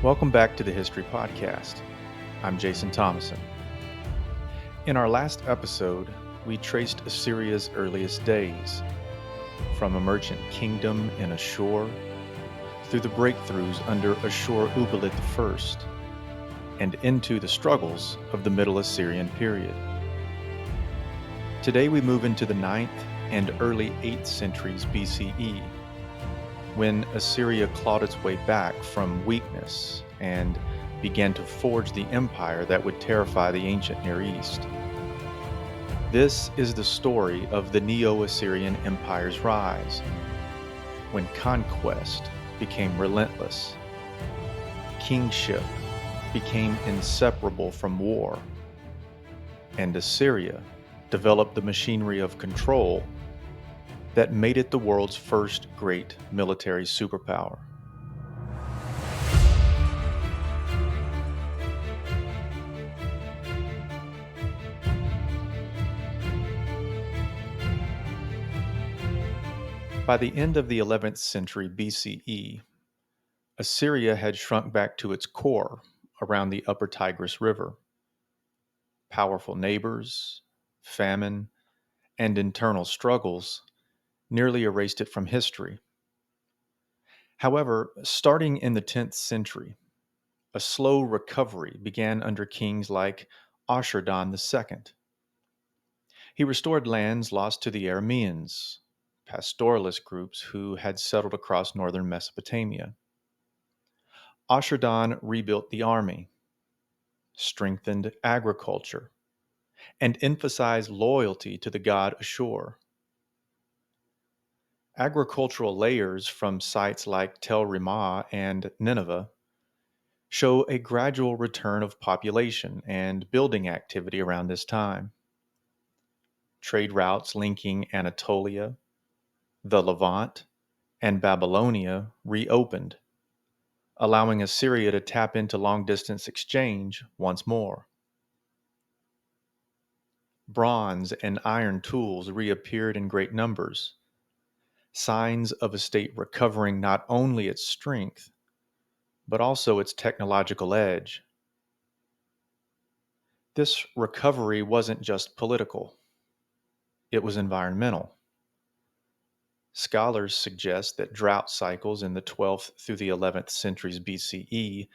Welcome back to the History Podcast. I'm Jason Thomason. In our last episode, we traced Assyria's earliest days, from a merchant kingdom in Ashur, through the breakthroughs under Ashur-dan I, and into the struggles of the Middle Assyrian period. Today we move into the 9th and early 8th centuries BCE, when Assyria clawed its way back from weakness and began to forge the empire that would terrify the ancient Near East. This is the story of the Neo-Assyrian Empire's rise, when conquest became relentless, kingship became inseparable from war, and Assyria developed the machinery of control that made it the world's first great military superpower. By the end of the 11th century BCE, Assyria had shrunk back to its core around the upper Tigris River. Powerful neighbors, famine, and internal struggles nearly erased it from history. However, starting in the 10th century, a slow recovery began under kings like Ashur-dan II. He restored lands lost to the Arameans, pastoralist groups who had settled across northern Mesopotamia. Ashur-dan rebuilt the army, strengthened agriculture, and emphasized loyalty to the god Ashur. Agricultural layers from sites like Tel Rimah and Nineveh show a gradual return of population and building activity around this time. Trade routes linking Anatolia, the Levant, and Babylonia reopened, allowing Assyria to tap into long-distance exchange once more. Bronze and iron tools reappeared in great numbers, signs of a state recovering not only its strength, but also its technological edge. This recovery wasn't just political, it was environmental. Scholars suggest that drought cycles in the 12th through the 11th centuries BCE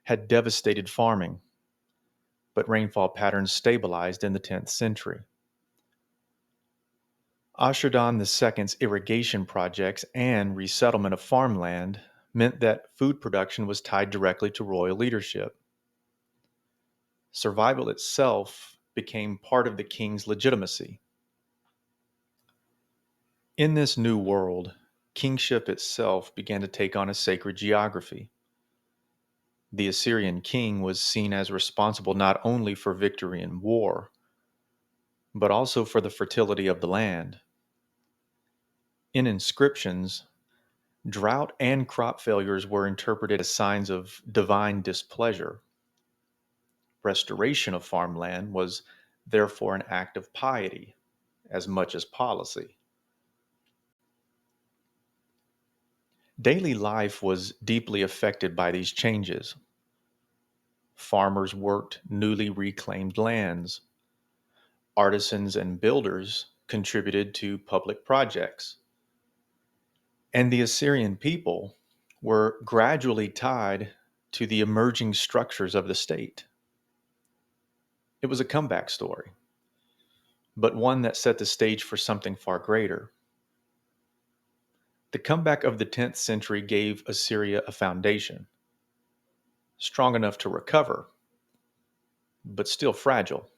had devastated farming, but rainfall patterns stabilized in the 10th century. Ashur-dan II's irrigation projects and resettlement of farmland meant that food production was tied directly to royal leadership. Survival itself became part of the king's legitimacy. In this new world, kingship itself began to take on a sacred geography. The Assyrian king was seen as responsible not only for victory in war, but also for the fertility of the land. In inscriptions, drought and crop failures were interpreted as signs of divine displeasure. Restoration of farmland was therefore an act of piety as much as policy. Daily life was deeply affected by these changes. Farmers worked newly reclaimed lands. Artisans and builders contributed to public projects. And the Assyrian people were gradually tied to the emerging structures of the state. It was a comeback story, but one that set the stage for something far greater. The comeback of the 10th century gave Assyria a foundation, strong enough to recover, but still fragile.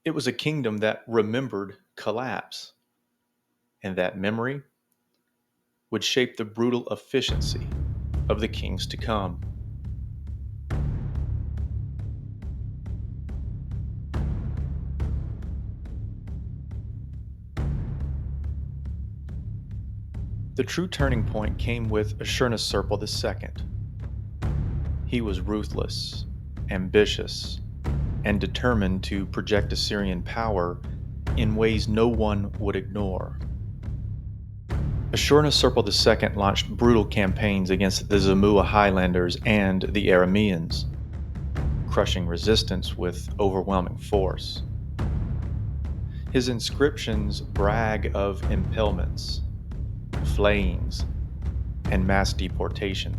It was a kingdom that remembered collapse, and that memory would shape the brutal efficiency of the kings to come. The true turning point came with Ashurnasirpal II. He was ruthless, ambitious, and determined to project Assyrian power in ways no one would ignore. Ashurnasirpal II launched brutal campaigns against the Zamua Highlanders and the Arameans, crushing resistance with overwhelming force. His inscriptions brag of impalements, flayings, and mass deportation.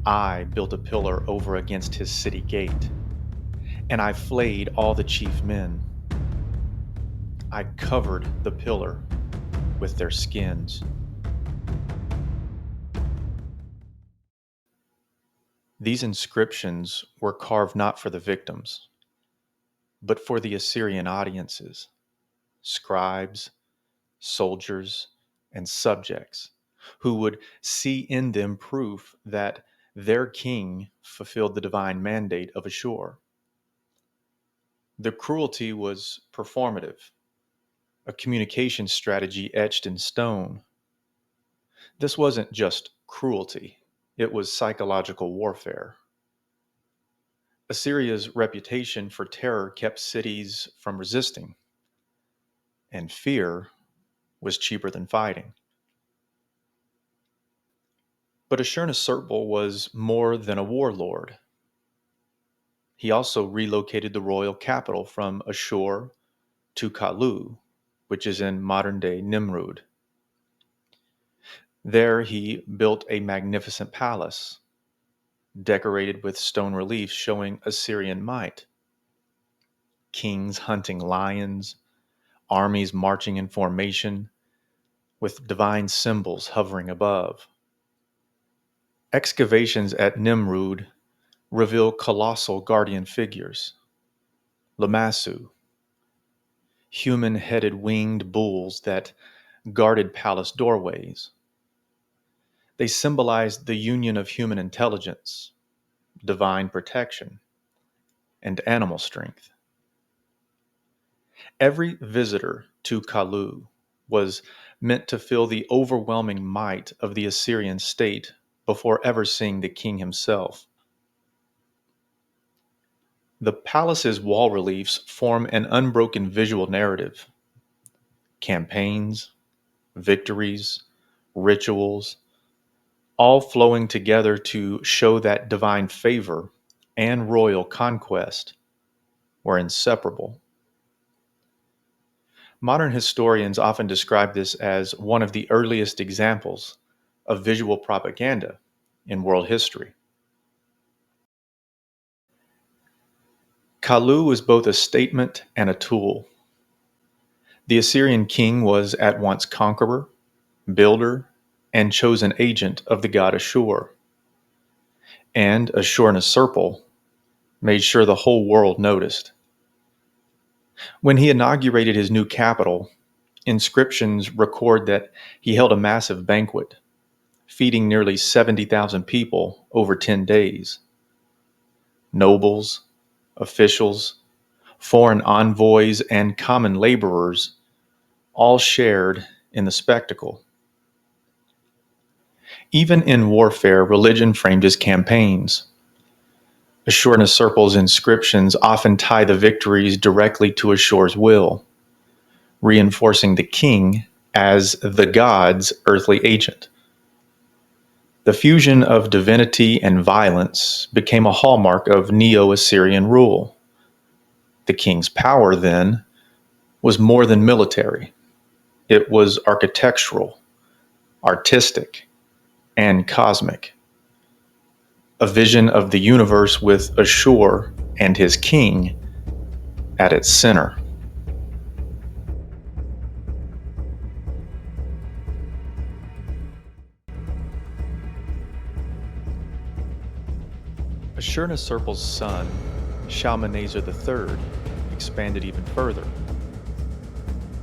I built a pillar over against his city gate, and I flayed all the chief men. I covered the pillar with their skins. These inscriptions were carved not for the victims, but for the Assyrian audiences, scribes, soldiers, and subjects, who would see in them proof that their king fulfilled the divine mandate of Ashur. The cruelty was performative, a communication strategy etched in stone. This wasn't just cruelty, it was psychological warfare. Assyria's reputation for terror kept cities from resisting, and fear was cheaper than fighting. But Ashurnasirpal was more than a warlord. He also relocated the royal capital from Ashur to Kalu, which is in modern day Nimrud. There he built a magnificent palace, decorated with stone reliefs showing Assyrian might. Kings hunting lions, armies marching in formation, with divine symbols hovering above. Excavations at Nimrud reveal colossal guardian figures, Lamassu, human-headed winged bulls that guarded palace doorways. They symbolized the union of human intelligence, divine protection, and animal strength. Every visitor to Kalu was meant to feel the overwhelming might of the Assyrian state before ever seeing the king himself. The palace's wall reliefs form an unbroken visual narrative. Campaigns, victories, rituals, all flowing together to show that divine favor and royal conquest were inseparable. Modern historians often describe this as one of the earliest examples of visual propaganda in world history. Kalu was both a statement and a tool. The Assyrian king was at once conqueror, builder, and chosen agent of the god Ashur. And Ashurnasirpal made sure the whole world noticed. When he inaugurated his new capital, inscriptions record that he held a massive banquet, feeding nearly 70,000 people over 10 days. Nobles, officials, foreign envoys, and common laborers all shared in the spectacle. Even in warfare, religion framed his campaigns. Ashurnasirpal's inscriptions often tie the victories directly to Ashur's will, reinforcing the king as the god's earthly agent. The fusion of divinity and violence became a hallmark of Neo-Assyrian rule. The king's power, then, was more than military. It was architectural, artistic, and cosmic. A vision of the universe with Ashur and his king at its center. Ashurnasirpal's son, Shalmaneser III, expanded even further.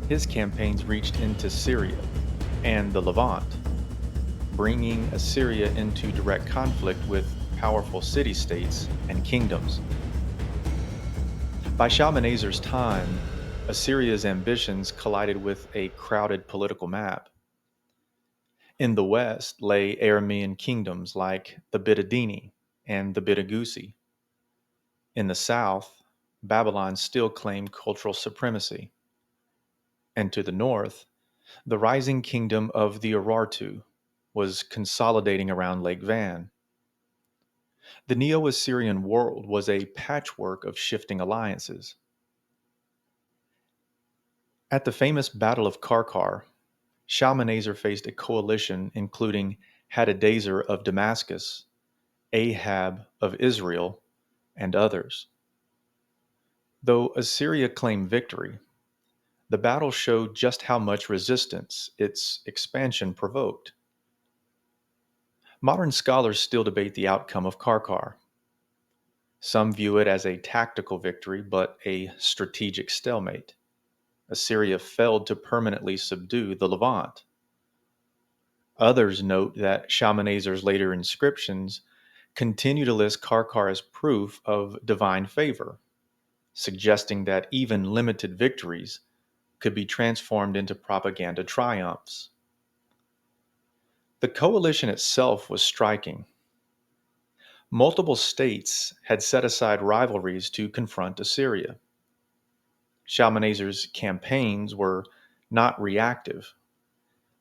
His campaigns reached into Syria and the Levant, bringing Assyria into direct conflict with powerful city-states and kingdoms. By Shalmaneser's time, Assyria's ambitions collided with a crowded political map. In the west lay Aramean kingdoms like the Bidadini and the Bidagusi. In the south, Babylon still claimed cultural supremacy. And to the north, The rising kingdom of the Urartu was consolidating around Lake Van. The Neo-Assyrian world was a patchwork of shifting alliances. At the famous Battle of Karkar, Shalmaneser faced a coalition including Hadadezer of Damascus, Ahab of Israel, and others. Though Assyria claimed victory, the battle showed just how much resistance its expansion provoked. Modern scholars still debate the outcome of Karkar. Some view it as a tactical victory, but a strategic stalemate. Assyria failed to permanently subdue the Levant. Others note that Shalmaneser's later inscriptions continue to list Karkar as proof of divine favor, suggesting that even limited victories could be transformed into propaganda triumphs. The coalition itself was striking. Multiple states had set aside rivalries to confront Assyria. Shalmaneser's campaigns were not reactive.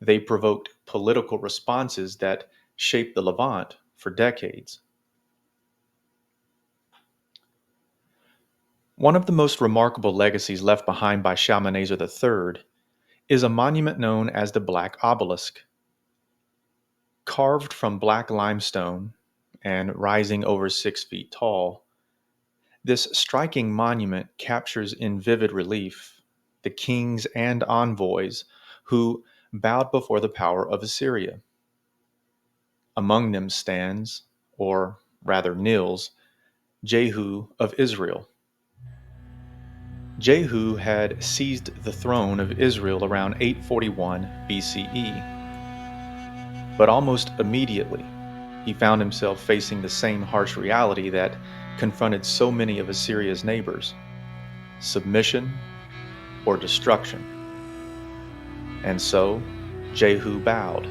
They provoked political responses that shaped the Levant for decades. One of the most remarkable legacies left behind by Shalmaneser III is a monument known as the Black Obelisk. Carved from black limestone and rising over 6 feet tall, this striking monument captures in vivid relief the kings and envoys who bowed before the power of Assyria. Among them stands, or rather kneels, Jehu of Israel. Jehu had seized the throne of Israel around 841 BCE, but almost immediately he found himself facing the same harsh reality that confronted so many of Assyria's neighbors: submission or destruction. And so, Jehu bowed.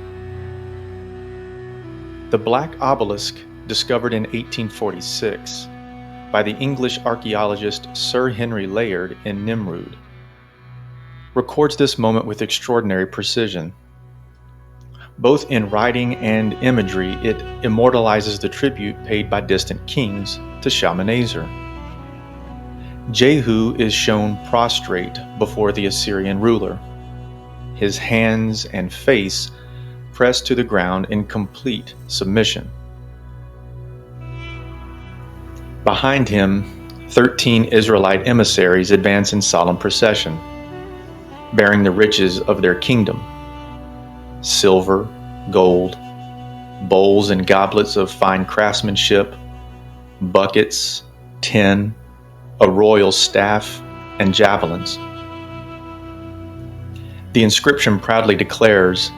The Black Obelisk, discovered in 1846 by the English archaeologist Sir Henry Layard in Nimrud, records this moment with extraordinary precision. Both in writing and imagery, it immortalizes the tribute paid by distant kings to Shalmaneser. Jehu is shown prostrate before the Assyrian ruler, his hands and face pressed to the ground in complete submission. Behind him, 13 Israelite emissaries advance in solemn procession, bearing the riches of their kingdom: silver, gold, bowls and goblets of fine craftsmanship, buckets, tin, a royal staff, and javelins. The inscription proudly declares,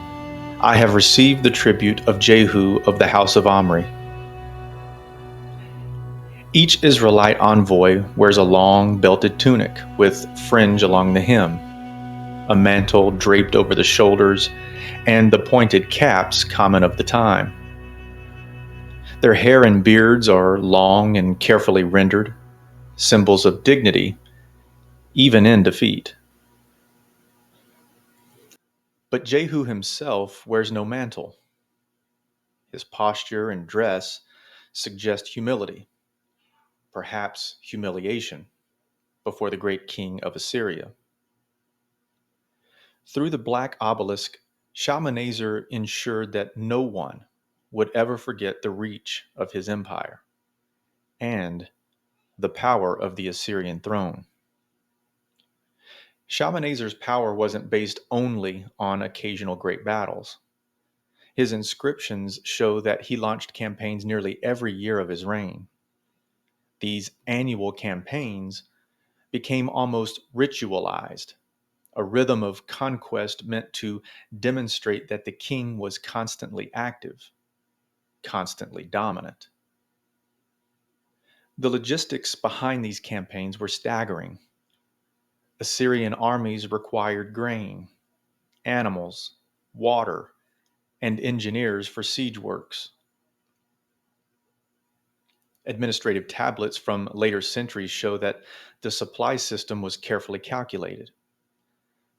"I have received the tribute of Jehu of the house of Omri." Each Israelite envoy wears a long, belted tunic with fringe along the hem, a mantle draped over the shoulders, and the pointed caps common of the time. Their hair and beards are long and carefully rendered, symbols of dignity, even in defeat. But Jehu himself wears no mantle. His posture and dress suggest humility, perhaps humiliation, before the great king of Assyria. Through the Black Obelisk, Shalmaneser ensured that no one would ever forget the reach of his empire and the power of the Assyrian throne. Shalmaneser's power wasn't based only on occasional great battles. His inscriptions show that he launched campaigns nearly every year of his reign. These annual campaigns became almost ritualized, a rhythm of conquest meant to demonstrate that the king was constantly active, constantly dominant. The logistics behind these campaigns were staggering. Assyrian armies required grain, animals, water, and engineers for siege works. Administrative tablets from later centuries show that the supply system was carefully calculated.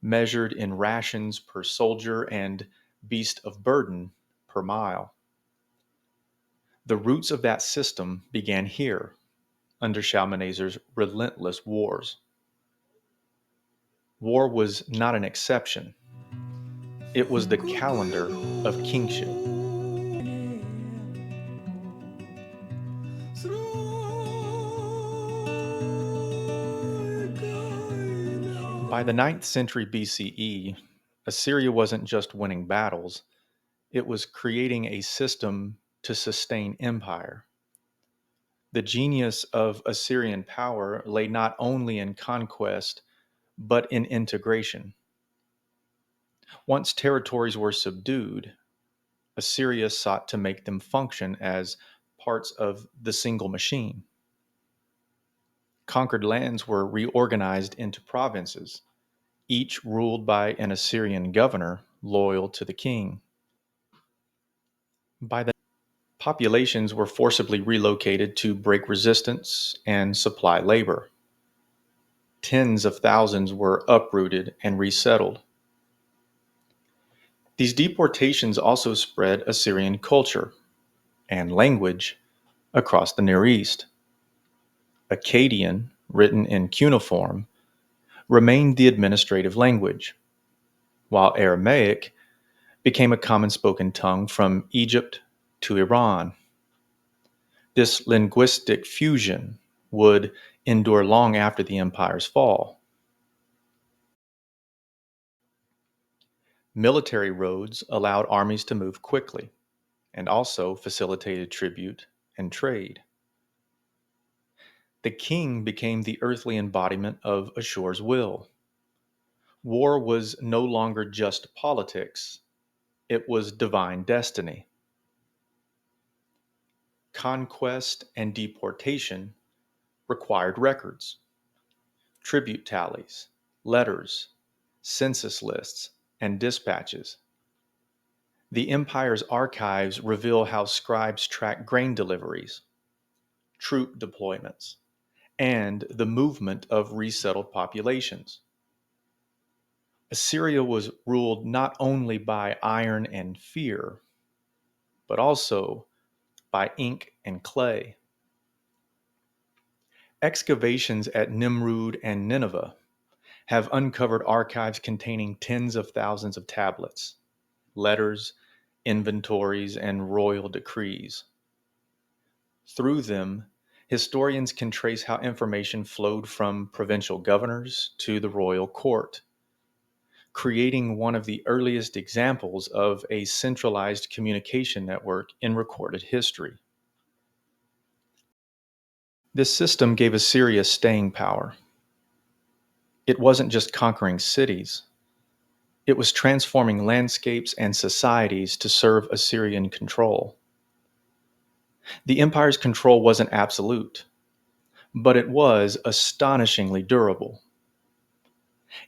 measured in rations per soldier and beast of burden per mile. The roots of that system began here, under Shalmaneser's relentless wars. War was not an exception, it was the calendar of kingship. By the ninth century BCE, Assyria wasn't just winning battles, it was creating a system to sustain empire. The genius of Assyrian power lay not only in conquest, but in integration. Once territories were subdued, Assyria sought to make them function as parts of the single machine. Conquered lands were reorganized into provinces, each ruled by an Assyrian governor loyal to the king. By the populations were forcibly relocated to break resistance and supply labor. Tens of thousands were uprooted and resettled. These deportations also spread Assyrian culture and language across the Near East. Akkadian, written in cuneiform, remained the administrative language, while Aramaic became a common spoken tongue from Egypt to Iran. This linguistic fusion would endure long after the empire's fall. Military roads allowed armies to move quickly and also facilitated tribute and trade. The king became the earthly embodiment of Ashur's will. War was no longer just politics, it was divine destiny. Conquest and deportation required records, tribute tallies, letters, census lists, and dispatches. The empire's archives reveal how scribes tracked grain deliveries, troop deployments, and the movement of resettled populations. Assyria was ruled not only by iron and fear, but also by ink and clay. Excavations at Nimrud and Nineveh have uncovered archives containing tens of thousands of tablets, letters, inventories, and royal decrees. Through them, historians can trace how information flowed from provincial governors to the royal court, creating one of the earliest examples of a centralized communication network in recorded history. This system gave Assyria staying power. It wasn't just conquering cities, it was transforming landscapes and societies to serve Assyrian control. The empire's control wasn't absolute, but it was astonishingly durable.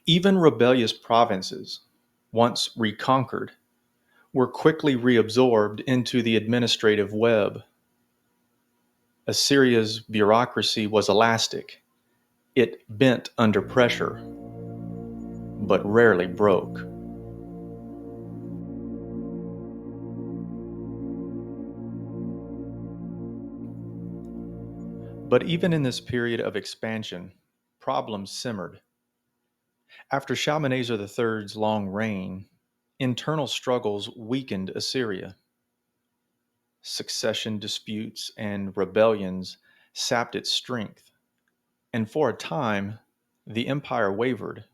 Even rebellious provinces, once reconquered, were quickly reabsorbed into the administrative web. Assyria's bureaucracy was elastic. It bent under pressure, but rarely broke. But even in this period of expansion, problems simmered. After Shalmaneser III's long reign, internal struggles weakened Assyria. Succession disputes and rebellions sapped its strength, and for a time, the empire wavered.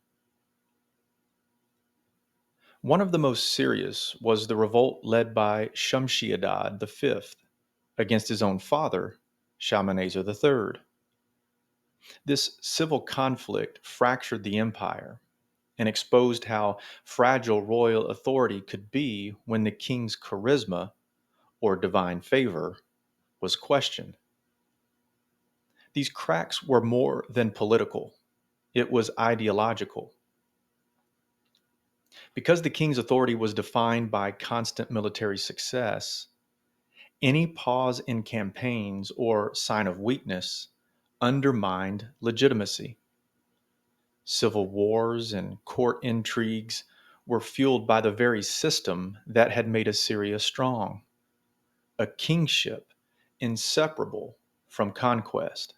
One of the most serious was the revolt led by Shamshi-Adad V against his own father, Shalmaneser III. This civil conflict fractured the empire and exposed how fragile royal authority could be when the king's charisma, or divine favor, was questioned. These cracks were more than political, it was ideological. Because the king's authority was defined by constant military success, any pause in campaigns or sign of weakness undermined legitimacy. Civil wars and court intrigues were fueled by the very system that had made Assyria strong, a kingship inseparable from conquest.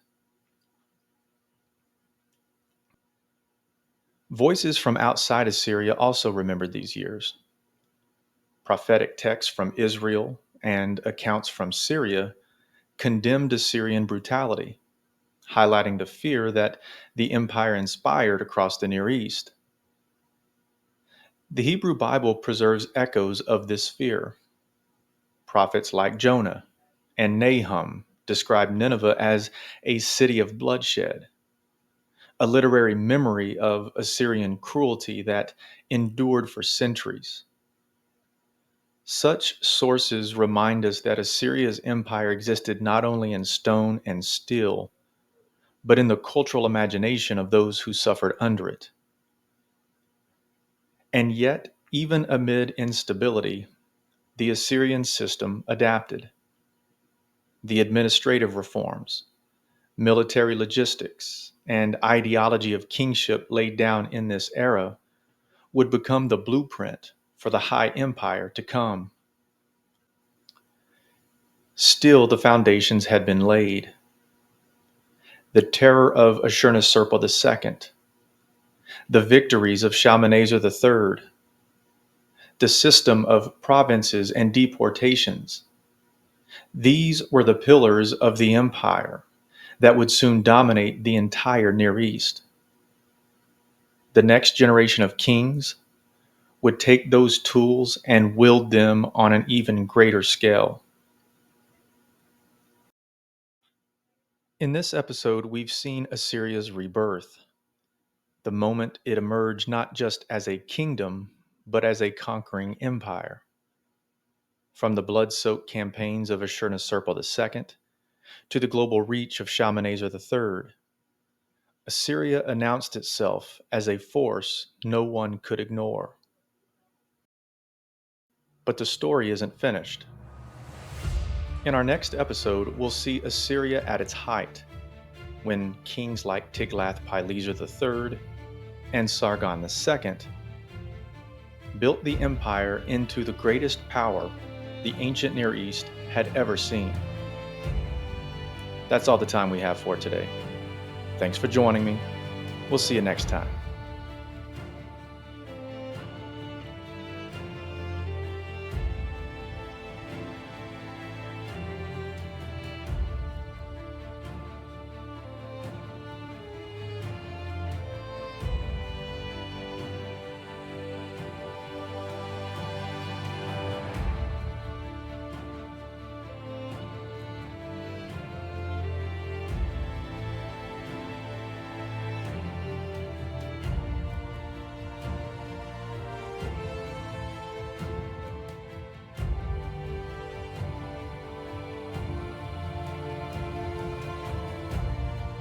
Voices from outside Assyria also remembered these years. Prophetic texts from Israel and accounts from Syria condemned Assyrian brutality, highlighting the fear that the empire inspired across the Near East. The Hebrew Bible preserves echoes of this fear. Prophets like Jonah and Nahum describe Nineveh as a city of bloodshed, a literary memory of Assyrian cruelty that endured for centuries. Such sources remind us that Assyria's empire existed not only in stone and steel, but in the cultural imagination of those who suffered under it. And yet, even amid instability, the Assyrian system adapted. The administrative reforms, military logistics, and ideology of kingship laid down in this era would become the blueprint for the high empire to come. Still, the foundations had been laid. The terror of Ashurnasirpal II, the victories of Shalmaneser III, the system of provinces and deportations. These were the pillars of the empire that would soon dominate the entire Near East. The next generation of kings would take those tools and wield them on an even greater scale. In this episode, we've seen Assyria's rebirth, the moment it emerged not just as a kingdom, but as a conquering empire. From the blood-soaked campaigns of Ashurnasirpal II to the global reach of Shalmaneser III, Assyria announced itself as a force no one could ignore. But the story isn't finished. In our next episode, we'll see Assyria at its height, when kings like Tiglath-Pileser III and Sargon II built the empire into the greatest power the ancient Near East had ever seen. That's all the time we have for today. Thanks for joining me. We'll see you next time.